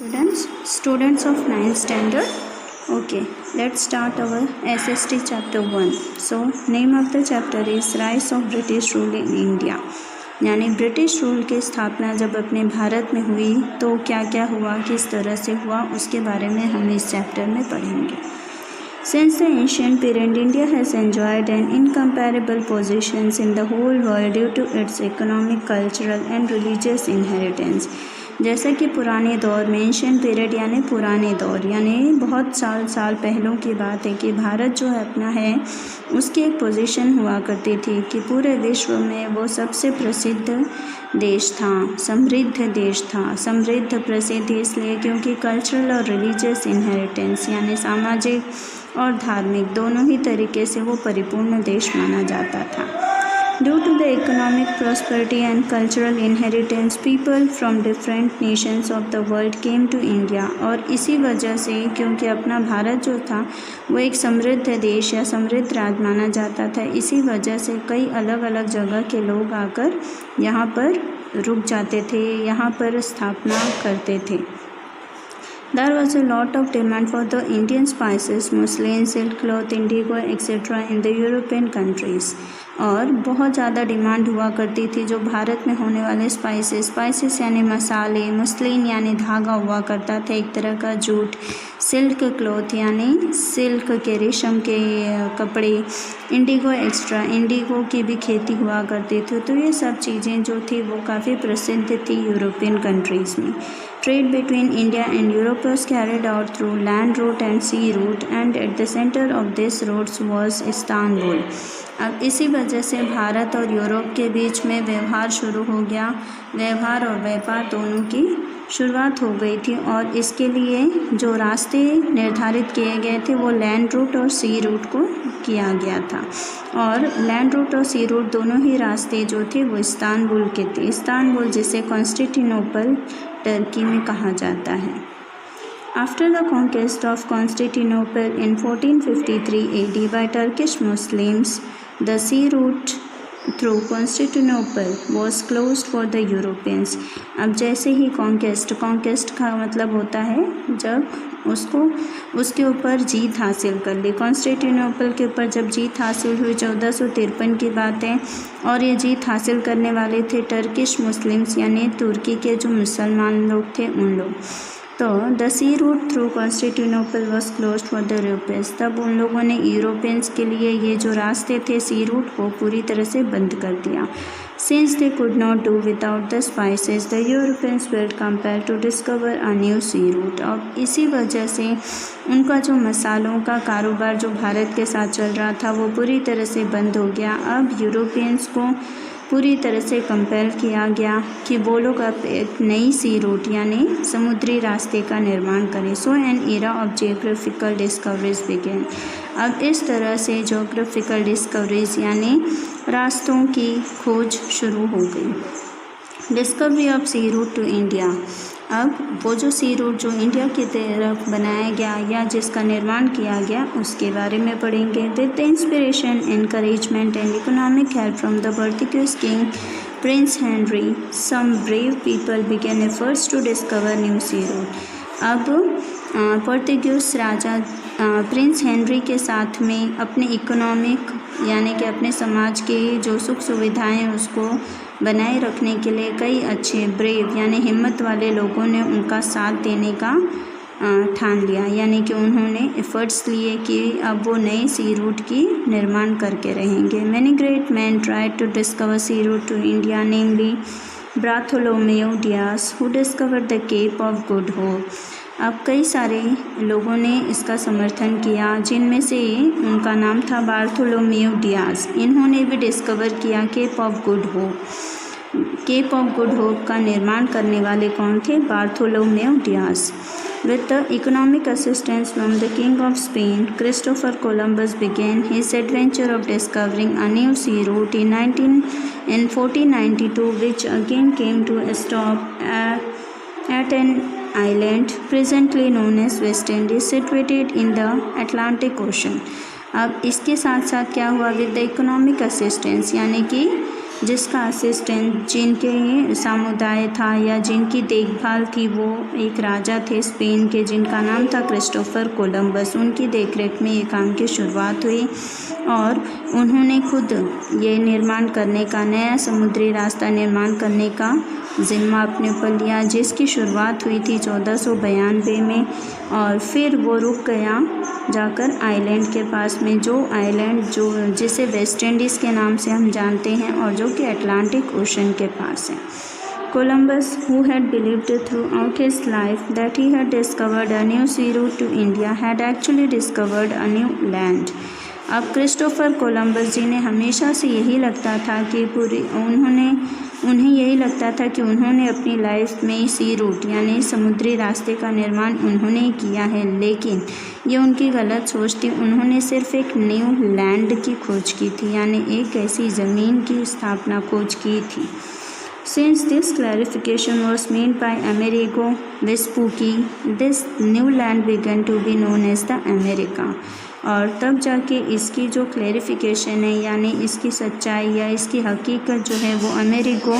Students of 9th standard. Okay, let's start our SST chapter 1. So, name of the chapter is Rise of British Rule in India. यानी British rule की स्थापना जब अपने भारत में हुई तो क्या क्या हुआ, किस तरह से हुआ, उसके बारे में हम इस चैप्टर में पढ़ेंगे. Since the ancient period, India has enjoyed an incomparable position in the whole world due to its economic, cultural and religious inheritance. जैसा कि पुराने दौर में एंशियंट पीरियड यानी पुराने दौर यानी बहुत साल पहलों की बात है कि भारत जो है अपना है उसकी एक पोजीशन हुआ करती थी कि पूरे विश्व में वो सबसे प्रसिद्ध देश था, समृद्ध देश था. समृद्ध प्रसिद्ध इसलिए क्योंकि कल्चरल और रिलीजियस इनहेरिटेंस यानी सामाजिक और धार्मिक दोनों ही तरीके से वो परिपूर्ण देश माना जाता था. Due to the economic prosperity and cultural inheritance, people from different nations of the world came to India. और इसी वजह से क्योंकि अपना भारत जो था वो एक समृद्ध देश या समृद्ध राज्य माना जाता था, इसी वजह से कई अलग अलग जगह के लोग आकर यहाँ पर रुक जाते थे, यहाँ पर स्थापना करते थे. There was a lot of demand for the Indian spices, muslin, silk cloth, indigo, etc. in the European countries. और बहुत ज़्यादा डिमांड हुआ करती थी जो भारत में होने वाले स्पाइसेस यानी मसाले, मुस्लिन यानी धागा हुआ करता था एक तरह का जूट, सिल्क क्लॉथ यानी सिल्क के रेशम के कपड़े, इंडिगो एक्स्ट्रा इंडिगो की भी खेती हुआ करती थी. तो ये सब चीज़ें जो थी वो काफ़ी प्रसिद्ध थी यूरोपियन कंट्रीज़ में. Trade between India and Europe was carried out through land route and sea route, and at the center of this routes was Istanbul. अब इसी वजह से भारत और यूरोप के बीच में व्यवहार शुरू हो गया. व्यवहार और व्यापार दोनों की शुरुआत हो गई थी और इसके लिए जो रास्ते निर्धारित किए गए थे वो लैंड रूट और सी रूट को किया गया था. और लैंड रूट और सी रूट दोनों ही रास्ते जो थे वो इस्तांबुल के थे. इस्तांबुल जिसे कॉन्स्टेंटिनोपल टर्की में कहा जाता है. After the conquest of Constantinople in 1453 AD by Turkish Muslims, the sea route through Constantinople was closed for the Europeans. अब जैसे ही कॉन्केस्ट का मतलब होता है जब उसके ऊपर जीत हासिल कर ली. कॉन्स्टेंटिनोपल के ऊपर जब जीत हासिल हुई 1453 की बात है और ये जीत हासिल करने वाले थे टर्किश मुस्लिम्स यानी तुर्की के जो मुसलमान लोग थे उन लोग. तो the sea route through Constantinople was close for the Europeans. तब उन लोगों ने यूरोपियंस के लिए ये जो रास्ते थे सी रूट को पूरी तरह से बंद कर दिया. Since they could not do without the spices, the Europeans felt compelled to discover a new sea route. अब इसी वजह से उनका जो मसालों का कारोबार जो भारत के साथ चल रहा था वो पूरी तरह से बंद हो गया. अब यूरोपियंस को पूरी तरह से कंपेल किया गया कि वो लोग अब एक नई सी रूट यानी समुद्री रास्ते का निर्माण करें. So an era of geographical discoveries began. अब इस तरह से जियोग्राफिकल डिस्कवरीज यानी रास्तों की खोज शुरू हो गई. Discovery of sea route to India. अब वो जो सी रूट जो इंडिया की तरफ बनाया गया या जिसका निर्माण किया गया उसके बारे में पढ़ेंगे. With the inspiration, encouragement and economic help from the Portuguese king prince Henry, some brave people began efforts to discover new sea route. अब पोर्टुगीज राजा प्रिंस हेनरी के साथ में अपने इकोनॉमिक यानी कि अपने समाज की जो सुख सुविधाएं उसको बनाए रखने के लिए कई अच्छे ब्रेव यानी हिम्मत वाले लोगों ने उनका साथ देने का ठान लिया. यानी कि उन्होंने एफर्ट्स लिए कि अब वो नए सी रूट की निर्माण करके रहेंगे. Many great man tried to discover sea route to India, namely Bartholomew Dias who discovered the Cape of Good Hope. अब कई सारे लोगों ने इसका समर्थन किया जिनमें से उनका नाम था बार्थोलोमेओ डियास. इन्होंने भी डिस्कवर किया Cape of Good Hope. Cape of Good Hope का निर्माण करने वाले कौन थे? Bartolomeu Dias. With the economic assistance from the King of Spain, Christopher Columbus began his adventure of discovering a new sea route in 1492, which again came to a stop at an island presently known as West Indies, situated in the Atlantic Ocean. अब इसके साथ साथ क्या हुआ? With the economic assistance यानी कि जिसका assistant, जिनके समुदाय था या जिनकी देखभाल थी, वो एक राजा थे स्पेन के जिनका नाम था क्रिस्टोफर कोलंबस। उनकी देखरेख में ये काम की शुरुआत हुई और उन्होंने खुद ये निर्माण करने का, नया समुद्री रास्ता निर्माण करने का जिम्मा अपने ऊपर लिया, जिसकी शुरुआत हुई थी 1492 में और फिर वो रुक गया जाकर आइलैंड के पास में, जो आइलैंड जिसे वेस्ट इंडीज़ के नाम से हम जानते हैं और जो कि अटलांटिक ओशन के पास है। Columbus, who had believed throughout his life that he had discovered a new sea route to India, had actually discovered a new land. अब क्रिस्टोफर कोलंबस जी ने हमेशा से यही लगता था कि उन्हें यही लगता था कि उन्होंने अपनी लाइफ में सी रूट यानी समुद्री रास्ते का निर्माण उन्होंने ही किया है, लेकिन ये उनकी गलत सोच थी। उन्होंने सिर्फ एक न्यू लैंड की खोज की थी, यानी एक ऐसी ज़मीन की स्थापना खोज की थी। Since this clarification was made by Amerigo Vespucci, this new land began to be known as the America. और तब जाके इसकी जो क्लैरिफिकेशन है यानी इसकी सच्चाई या इसकी हकीकत जो है वो अमेरिगो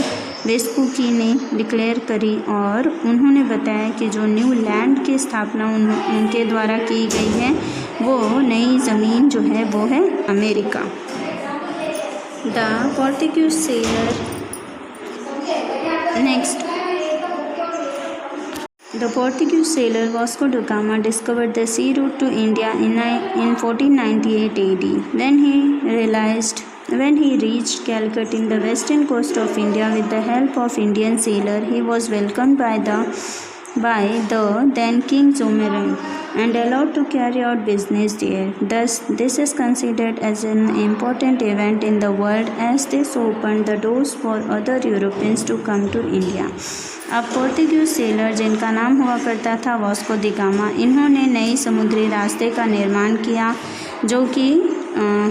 वेस्पुकी ने डिक्लेयर करी और उन्होंने बताया कि जो न्यू लैंड की स्थापना उनके द्वारा की गई है वो नई ज़मीन जो है वो है America. The Portuguese seller Next, the Portuguese sailor Vasco da Gama discovered the sea route to India in 1498 AD. When he reached Calicut in the western coast of India with the help of Indian sailor, he was welcomed by the then King Zomerang and allowed to carry out business there. Thus, this is considered as an important event in the world as this opened the doors for other Europeans to come to India. अब Portuguese seller जिनका नाम हुआ करता था Vasco दी gamma, इन्होंने नई समुद्री रास्ते का निर्माण किया जो कि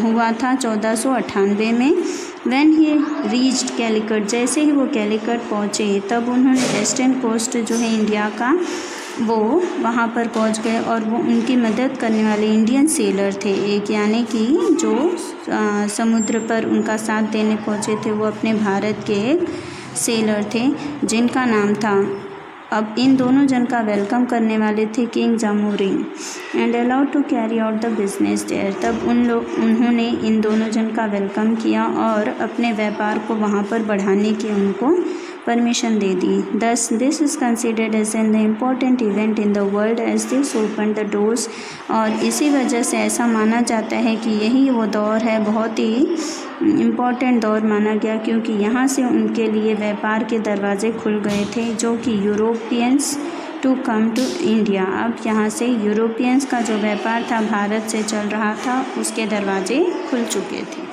हुआ था 1498 में। व्हेन ही रीच्ड कैलिकट, जैसे ही वो कैलिकट पहुँचे तब उन्होंने वेस्टर्न कोस्ट जो है इंडिया का वो वहाँ पर पहुँच गए और वो उनकी मदद करने वाले इंडियन सेलर थे एक, यानी कि जो समुद्र पर उनका साथ देने पहुँचे थे वो अपने भारत के एक सेलर थे जिनका नाम था, अब इन दोनों जन का वेलकम करने वाले थे king Zamorin and allowed to carry out the business there. तब उन्होंने इन दोनों जन का वेलकम किया और अपने व्यापार को वहाँ पर बढ़ाने की उनको परमिशन दे दी। Thus this is considered as an important event in the world as this open the doors, और इसी वजह से ऐसा माना जाता है कि यही वो दौर है, बहुत ही इम्पॉर्टेंट दौर माना गया क्योंकि यहाँ से उनके लिए व्यापार के दरवाजे खुल गए थे जो कि Europeans to come to India. अब यहाँ से यूरोपियंस का जो व्यापार था भारत से चल रहा था उसके दरवाजे खुल चुके थे।